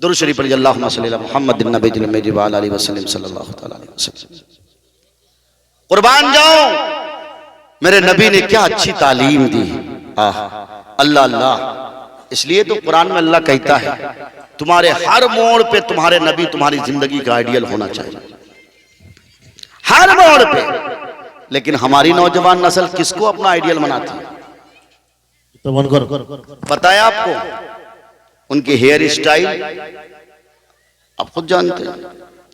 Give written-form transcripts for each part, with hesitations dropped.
درود شریف پڑھیے اللہم صلی علی محمد النبی المی وعلی آلہ وسلم صلی اللہ تعالی علیہ وسلم۔ قربان جاؤں، میرے نبی نے کیا اچھی تعلیم دی۔ اللہ اللہ، اس لیے تو قرآن میں اللہ کہتا ہے تمہارے ہر موڑ پہ تمہارے نبی تمہاری زندگی کا آئیڈیل ہونا چاہیے، ہر موڑ پہ۔ لیکن ہماری نوجوان نسل کس کو اپنا آئیڈیل مناتی ہے؟ پتہ ہے آپ کو ان کی ہیئر اسٹائل، آپ خود جانتے ہیں،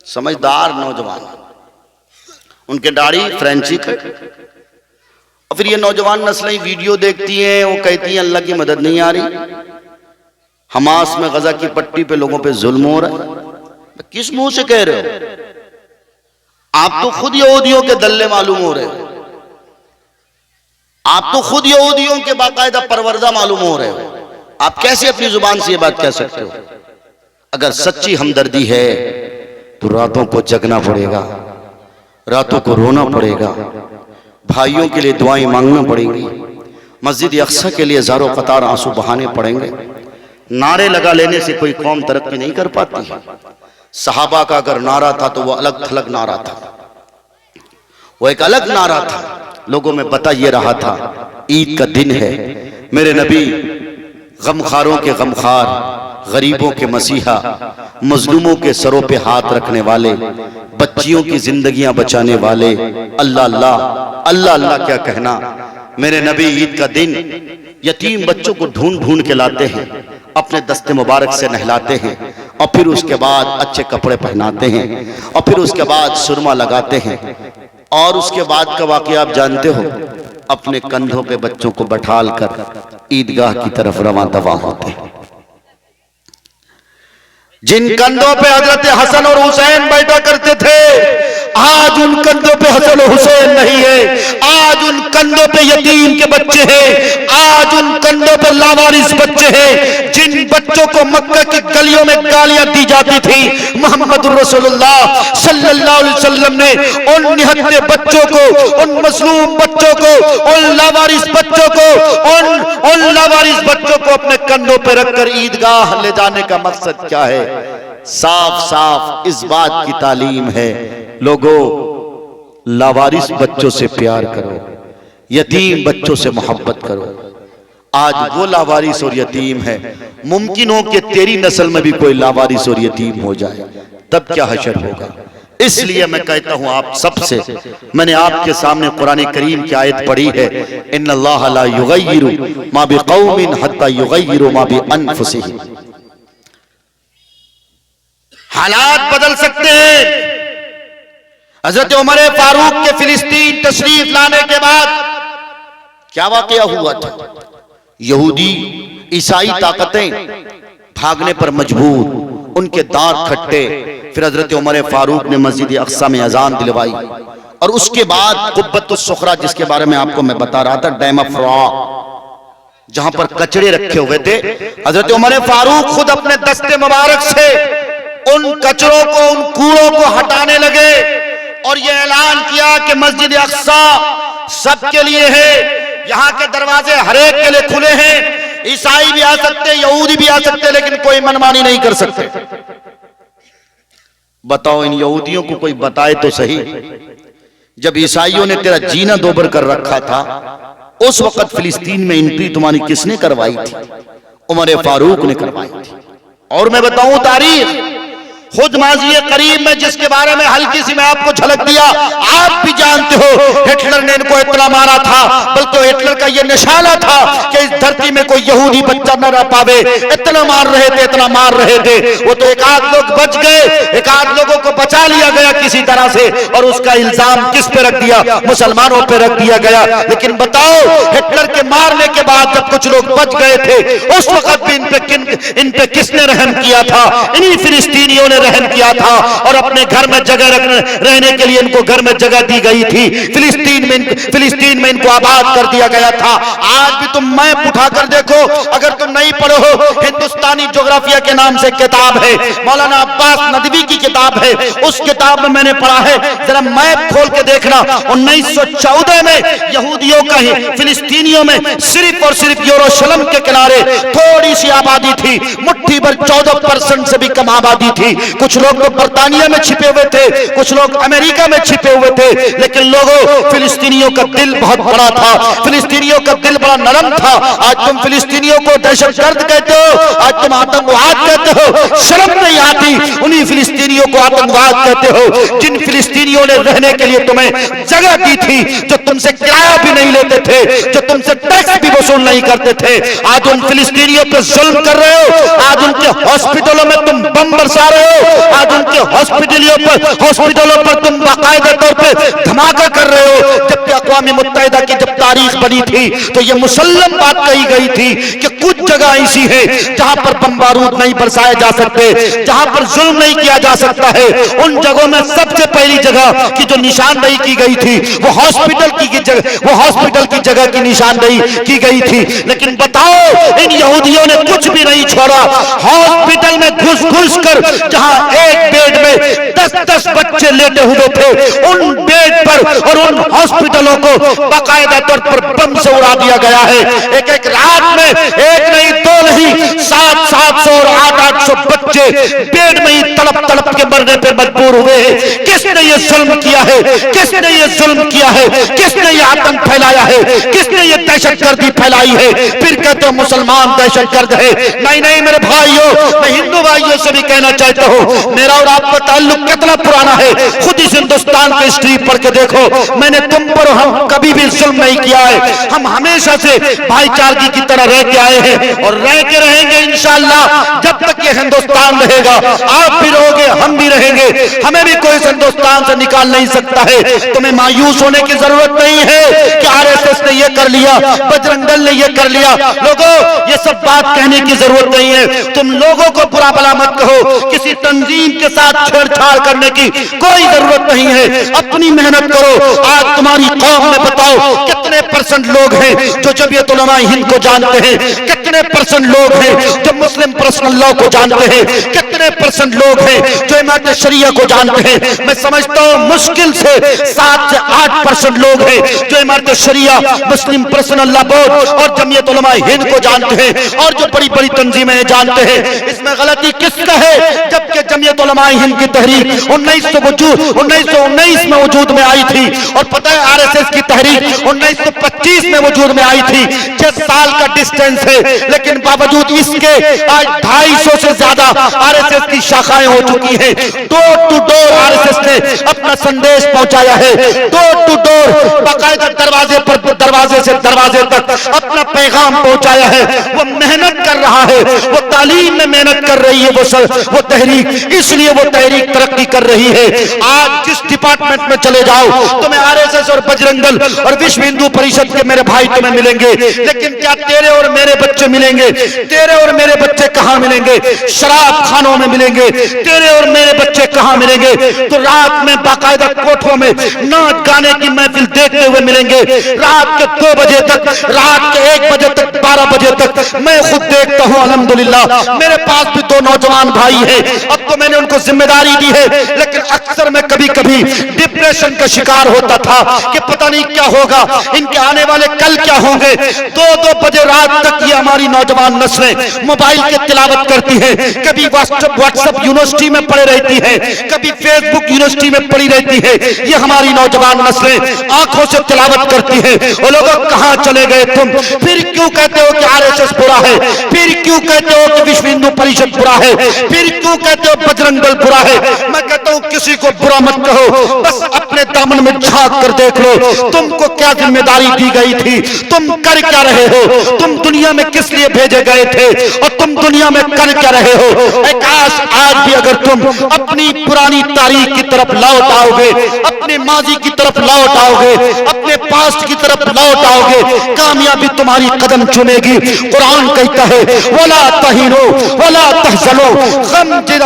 سمجھدار نوجوان، ان کے داڑھی فرینچی کٹ، اور پھر یہ نوجوان نسلیں ویڈیو دیکھتی ہیں، وہ کہتی ہیں اللہ کی مدد نہیں آ رہی، حماس میں غزہ کی پٹی پہ لوگوں پہ ظلم ہو رہا ہے۔ کس منہ سے کہہ رہے ہو؟ آپ تو خود یہودیوں کے دلے معلوم ہو رہے ہو، آپ تو خود یہودیوں کے باقاعدہ پروردہ معلوم ہو رہے ہو، آپ کیسے اپنی زبان سے یہ بات کہہ سکتے ہو؟ اگر سچی ہمدردی ہے تو راتوں کو جگنا پڑے گا، راتوں کو رونا پڑے گا، بھائیوں کے لیے دعائیں مانگنا پڑیں گی، مسجد اقصی کے لیے زاروں قطار آنسو بہانے پڑیں گے۔ نعرے لگا لینے سے کوئی قوم ترقی نہیں کر پاتی ہے۔ صحابہ کا اگر نعرہ تھا تو وہ الگ تھلگ نعرہ تھا، وہ ایک الگ نعرہ تھا، لوگوں میں بتا یہ رہا تھا عید کا دن ہے، میرے نبی غمخاروں کے غمخار، غریبوں کے مسیحا، مظلوموں کے سروں پہ ہاتھ رکھنے والے، بچیوں کی زندگیاں بچانے والے۔ اللہ اللہ اللہ اللہ کیا کہنا، میرے نبی عید کا دن یتیم بچوں کو ڈھونڈ ڈھونڈ کے لاتے ہیں، اپنے دست مبارک سے نہلاتے ہیں، اور پھر اس کے بعد اچھے کپڑے پہناتے ہیں، اور پھر اس کے بعد سرما لگاتے ہیں، اور اس کے بعد کا واقعہ آپ جانتے ہو، اپنے کندھوں پہ بچوں کو بٹھال کر عیدگاہ کی طرف رواں دواں ہوتے ہیں۔ جن کندھوں پہ حضرت حسن اور حسین بیٹھا کرتے تھے، آج ان کندھوں پہ حسن و حسین نہیں ہے، آج ان کندھوں پہ یتیم کے بچے ہیں، آج ان کندھوں پہ لاوارث بچے ہیں۔ جن بچوں کو مکہ کی گلیوں میں گالیاں دی جاتی تھی، محمد رسول اللہ صلی اللہ علیہ وسلم نے ان نہتے بچوں کو، ان مظلوم بچوں کو، ان لاوارث بچوں کو، ان لاوارث بچوں کو اپنے کندھوں پہ رکھ کر عیدگاہ لے جانے کا مقصد کیا ہے؟ صاف صاف اس بات کی تعلیم ہے، لوگوں لاوارث بچوں سے پیار کرو، یتیم بچوں سے محبت کرو۔ آج وہ لاوارث اور یتیم ہے، ممکن ہو کہ تیری نسل میں بھی کوئی لاوارث اور یتیم ہو جائے، تب کیا حشر ہوگا؟ اس لیے میں کہتا ہوں آپ سب سے، میں نے آپ کے سامنے قرآن کریم کی آیت پڑھی ہے، ان اللہ لا یغیر ما بقوم حتی یغیروا ما بانفسہم۔ حالات بدل سکتے ہیں۔ حضرت عمر فاروق کے فلسطین تشریف لانے کے بعد کیا واقعہ ہوا تھا؟ یہودی عیسائی طاقتیں بھاگنے پر مجبور، ان کے دار کھٹے، پھر حضرت عمر فاروق نے مسجد اقصی میں اذان دلوائی، اور اس کے بعد قبۃ الصخرہ، جس کے بارے میں آپ کو میں بتا رہا تھا، ڈیم افرا، جہاں پر کچڑے رکھے ہوئے تھے، حضرت عمر فاروق خود اپنے دست مبارک سے ان کچروں کو، ان کوڑوں کو ہٹانے لگے، اور یہ اعلان کیا کہ مسجد اقصی سب کے لیے ہے، یہاں کے دروازے ہر ایک کے لیے کھلے ہیں، عیسائی بھی آ سکتے، یہودی بھی آ سکتے، لیکن کوئی منمانی نہیں کر سکتے۔ بتاؤ ان یہودیوں کو کوئی بتائے تو صحیح، جب عیسائیوں نے تیرا جینا دوبر کر رکھا تھا، اس وقت فلسطین میں انٹری تمہاری کس نے کروائی تھی؟ عمر فاروق نے کروائی تھی۔ اور میں بتاؤں تاریخ، خود ماضی قریب میں جس کے بارے میں ہلکی سی میں آپ کو جھلک دیا، آپ بھی جانتے ہو ہٹلر نے ان کو اتنا مارا تھا، بلکہ ہٹلر کا یہ نشانہ تھا کہ اس دھرتی میں کوئی یہودی بچہ نہ رہ پاوے، اتنا مار رہے تھے، اتنا مار رہے تھے۔ وہ تو ایک آدھ لوگ بچ گئے، ایک آدھ لوگوں کو بچا لیا گیا کسی طرح سے، اور اس کا الزام کس پہ رکھ دیا؟ مسلمانوں پہ رکھ دیا گیا۔ لیکن بتاؤ ہٹلر کے مارنے کے بعد جب کچھ لوگ بچ گئے تھے، اس وقت بھی ان پہ کس نے رحم کیا تھا؟ انہی فلسطینیوں نے نے رحم کیا تھا اور اپنے گھر میں جگہ رہنے کے لیے ان کو گھر میں جگہ دی گئی تھی. فلسطین میں ان کو آباد کر دیا گیا تھا. آج بھی تم میپ اٹھا کر دیکھو, اگر تم نہیں پڑھو ہو, ہندوستانی جغرافیہ کے نام سے کتاب ہے, مولانا عباس ندوی کی کتاب ہے, اس کتاب میں نے پڑھا ہے. ذرا میپ کھول کے دیکھنا, 1914 میں یہودیوں کا ہی فلسطینیوں میں صرف اور صرف یروشلم کے کنارے تھوڑی سی آبادی تھی, مٹھی بھر 14% سے بھی کم آبادی تھی. کچھ لوگ تو برطانیہ میں چھپے ہوئے تھے, کچھ لوگ امریکہ میں چھپے ہوئے تھے, لیکن لوگوں فلسطینیوں کا دل بہت بڑا تھا, فلسطینیوں کا دل بڑا نرم تھا. آج تم فلسطینیوں کو دہشت گرد کہتے ہو, آج تم آتنکواد کہتے ہو, شرم نہیں آتی. انہی فلسطینیوں کو آتنکواد کہتے ہو جن فلسطینیوں نے رہنے کے لیے تمہیں جگہ دی تھی, جو تم سے کرایہ بھی نہیں لیتے تھے, جو تم سے ٹیکس بھی وصول نہیں کرتے تھے. آج ان فلسطینیوں پہ ظلم کر رہے ہو, آج ان کے ہاسپٹلوں میں تم بم برسا رہے ہو, آج ان کے ہاسپٹلوں پر تم باقاعدہ طور پہ دھماکہ کر رہے ہو. جبکہ اقوام متحدہ کی جب تاریخ بنی تھی تو یہ مسلم بات کہی گئی تھی کہ کچھ جگہ ایسی ہے جہاں پر بم بارود نہیں برسائے جا سکتے, جہاں پر ظلم نہیں کیا جا سکتا ہے. ان جگہوں میں سب سے پہلی جگہ کی جو نشاندہی کی گئی تھی وہ ہاسپٹل کی جگہ کی نشاندہی کی گئی تھی. لیکن بتاؤ, ان یہودیوں نے کچھ بھی نہیں چھوڑا. ہاسپٹل میں گھس کر جہاں ایک بیڈ میں 10 بچے لیٹے ہوئے تھے, ان بیڈ پر اور ان ہاسپٹلوں کو باقاعدہ طور پر بم سے اڑا دیا گیا ہے. ایک رات میں ایک نہیں دو نہیں 700 اور 800 بچے بیڈ میں ہی تڑپ کے مرنے پہ مجبور ہوئے ہیں. کس نے یہ ظلم کیا ہے, کس نے یہ ظلم کیا ہے, کس نے یہ آتنک پھیلایا ہے, کس نے یہ دہشت گردی پھیلائی ہے؟ پھر کہتے ہو مسلمان دہشت گرد ہے. نہیں میرے بھائیوں, میں ہندو بھائیوں سے بھی کہنا چاہتا ہوں, میرا اور آپ کا تعلق کتنا پرانا ہے. خود اس ہندوستان کی ہسٹری پڑھ کے دیکھو, میں نے تم پر ہم کبھی بھی ظلم نہیں کیا ہے. ہم ہمیشہ سے بھائی چارگی کی طرح رہ کے آئے ہیں اور رہ کے رہیں گے انشاءاللہ. جب تک یہ ہندوستان رہے گا, آپ بھی رہو گے, ہم بھی رہیں گے, ہمیں بھی کوئی ہندوستان سے نکال نہیں سکتا ہے. تمہیں مایوس ہونے کی ضرورت نہیں ہے کہ RSS نے یہ کر لیا, بجرنگ دل نے یہ کر لیا. لوگوں, یہ سب بات کہنے کی ضرورت نہیں ہے. تم لوگوں کو برا بھلا مت کہو, کسی تنظیم کے ساتھ چھیڑ چھاڑ کرنے کی کوئی ضرورت نہیں ہے. اپنی محنت کرو. آج تمہاری قوم میں بتاؤ کتنے % لوگ ہیں جو جمعیت علماء ہند کو جانتے ہیں, کتنے % لوگ ہیں جو مسلم پرسنل لاء کو جانتے ہیں, کتنے % لوگ ہیں جو امامت شریعہ کو جانتے ہیں. میں سمجھتا ہوں مشکل سے 7 سے 8% لوگ ہیں جو امامت شریعہ, مسلم پرسنل لاء بورڈ اور جمعیت علماء ہند کو جانتے ہیں, اور جو بڑی بڑی تنظیمیں جانتے ہیں. اس میں غلطی کس کا ہے؟ جبکہ جمعیت علماء ہند کی تحریک 1919 میں وجود میں آئی تھی, اور پتہ ہے RSS کی تحریک 1925 میں وجود میں آئی تھی. 6 سال کا ڈسٹینس ہے, لیکن باوجود اس کے آج 250 سے زیادہ RSS کی شاخائیں ہو چکی ہیں. ڈور ٹو ڈور RSS نے اپنا سندیش پہنچایا ہے, ڈور ٹو ڈور باقاعدہ دروازے پر دروازے سے دروازے تک اپنا پیغام پہنچایا ہے. وہ محنت کر رہا ہے, وہ تعلیم میں محنت کر رہی ہے وہ تحریک, اس لیے وہ تحریک ترقی کر رہی ہے. آج جس ڈپارٹمنٹ میں چلے جاؤ تمہیں RSS اور بجرنگ دل اور وشو ہندو پریشد کے میرے بھائی تمہیں ملیں گے, لیکن کیا تیرے اور میرے بچے ملیں گے؟ تیرے اور میرے بچے کہاں ملیں گے؟ شراب خانوں میں ملیں گے. تیرے اور میرے بچے کہاں ملیں گے؟ تو رات میں باقاعدہ کوٹھوں میں ناچ گانے کی محفل دیکھتے ہوئے ملیں گے. رات کے 2 بجے تک, رات کے 1 بجے تک, 12 بجے تک میں خود دیکھتا ہوں. الحمدللہ میرے پاس بھی 2 نوجوان بھائی ہیں, اب تو میں نے ان کو ذمہ داری دی ہے, لیکن اکثر میں کبھی کبھی ڈپریشن کا شکار ہوتا تھا کہ پتہ نہیں کیا ہوگا, ان کے آنے والے کل کیا ہوں گے. 2 بجے رات تک یہ ہماری نوجوان نسلیں موبائل کے تلاوت کرتی ہیں, کبھی واٹس ایپ یونیورسٹی میں پڑے رہتی ہے, کبھی فیس بک یونیورسٹی میں پڑی رہتی ہے. یہ ہماری نوجوان نسلیں آنکھوں سے تلاوت کرتی ہیں. وہ لوگ کہاں چلے گئے تم؟ پھر کیوں کہتے ہو کہ RSS برا ہے, پھر کیوں کہتے ہو کہ وشو ہندو پریشد برا ہے, پھر کیوں کہتے ہو بجرنگ دل برا ہے؟ میں کہتا ہوں کسی کو برا مت کہو, بس اپنے دامن میں جھانک کر دیکھ لو تم کو کیا ذمہ داری دی گئی تھی, تم کر کیا رہے ہو, تم دنیا میں کس لیے بھیجے گئے تھے, اور تم دنیا میں کر کیا رہے ہو. کاش آج بھی اگر تم اپنی پرانی تاریخ کی طرف لوٹ آؤ گے, اپنے ماضی کی طرف لوٹ آؤ گے, اپنے پاسٹ کی طرف لوٹ آؤ گے, کامیابی تمہاری قدم چومے گی. قرآن کہتا ہے وَلَا تَهِنُوا وَلَا تحزنوا،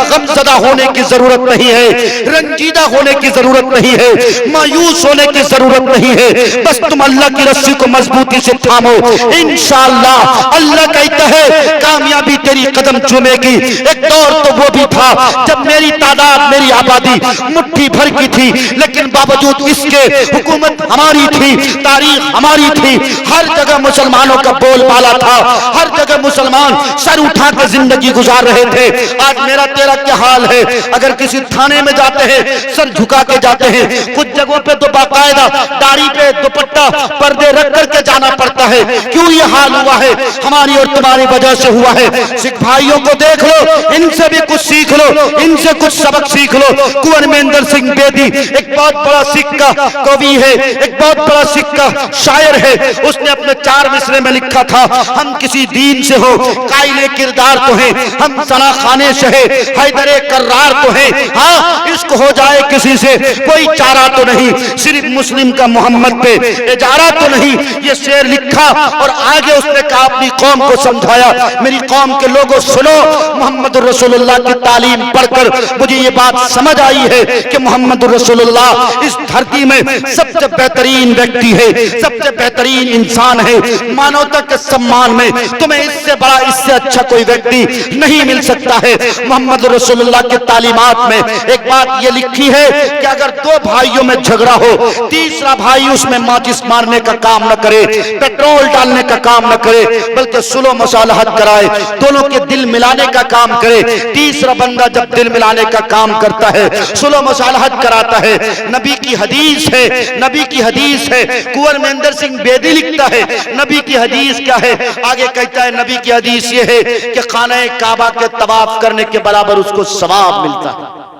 غم زدہ ہونے کی ضرورت نہیں ہے، رنجیدہ ہونے کی ضرورت نہیں ہے، مایوس ہونے کی ضرورت نہیں ہے، بس تم اللہ کی رسی کو مضبوطی سے تھامو، انشاءاللہ اللہ کہتا ہے کامیابی تیری قدم چومے گی۔ ایک دور تو وہ بھی تھا جب میری تعداد، میری آبادی مٹھی بھر کی تھی، لیکن باوجود اس کے حکومت ہماری تھی، تاریخ ہماری تھی، ہر جگہ مسلمانوں کا بول بالا تھا، ہر جگہ مسلمان سر اٹھا کے زندگی گزار رہے تھے۔ آج میرا تیرا کیا حال ہے؟ اگر کسی تھانے میں جاتے ہیں سر جھکا کے جاتے ہیں، کچھ جگہوں پہ تو باقاعدہ داڑھی پہ دوپٹہ پردے رکھ کر کے جانا پڑتا ہے۔ کیوں یہ حال ہوا ہے؟ ہماری اور تمہاری وجہ سے ہوا ہے۔ سکھ بھائیوں کو دیکھ لو، ان سے بھی کچھ سیکھ لو، ان سے کچھ سبق سیکھ لو۔ کنور مہندر سنگھ بیدی ایک بہت بڑا سکھ کا کوی ہے، ایک بہت بڑا سکھ کا شاعر ہے، اس نے اپنے 4 مصرے میں لکھا تھا، ہم کسی دین سے ہو قائل کردار تو ہیں، ہم ثنا خانے سے ہے حیدر کرار تو ہیں، ہاں عشق ہو جائے کسی سے کوئی چارہ تو نہیں، صرف مسلم کا محمد پہ اجارہ تو نہیں۔ یہ شعر لکھا اور آگے اس نے کہا اپنی قوم کو سمجھایا، میری قوم کے لوگوں سنو، محمد رسول اللہ کی تعلیم پڑھ کر مجھے یہ بات سمجھ آئی ہے کہ محمد رسول اللہ اس دھرتی میں سب سے بہترین ویکتی ہے، سب سے بہترین انسان ہے، مانوتا کے سمان میں تمہیں اس سے بڑا، اس سے اچھا کوئی ویکتی نہیں مل سکتا ہے۔ محمد رسول اللہ کی تعلیمات میں ایک بات یہ لکھی ہے کہ اگر 2 بھائیوں میں جھگڑا ہو، تیسرا بھائی اس میں ماچس مارنے کا کام نہ کرے، پیٹرول ڈالنے کا کام نہ کرے، بلکہ صلح مصالحت کرائے، دونوں کے دل ملانے کا کام کرے۔ تیسرا بندہ جب دل ملانے کا کام کرتا ہے، صلح مصالحت کراتا ہے، نبی کی حدیث ہے، نبی کی حدیث ہے، کنور مہندر سنگھ بیدی لکھتا ہے نبی کی حدیث کیا ہے، آگے کہتا ہے نبی کی حدیث یہ ہے کہ خانہ کعبہ کے طواف کرنے کے برابر اس کو ثواب ملتا ہے۔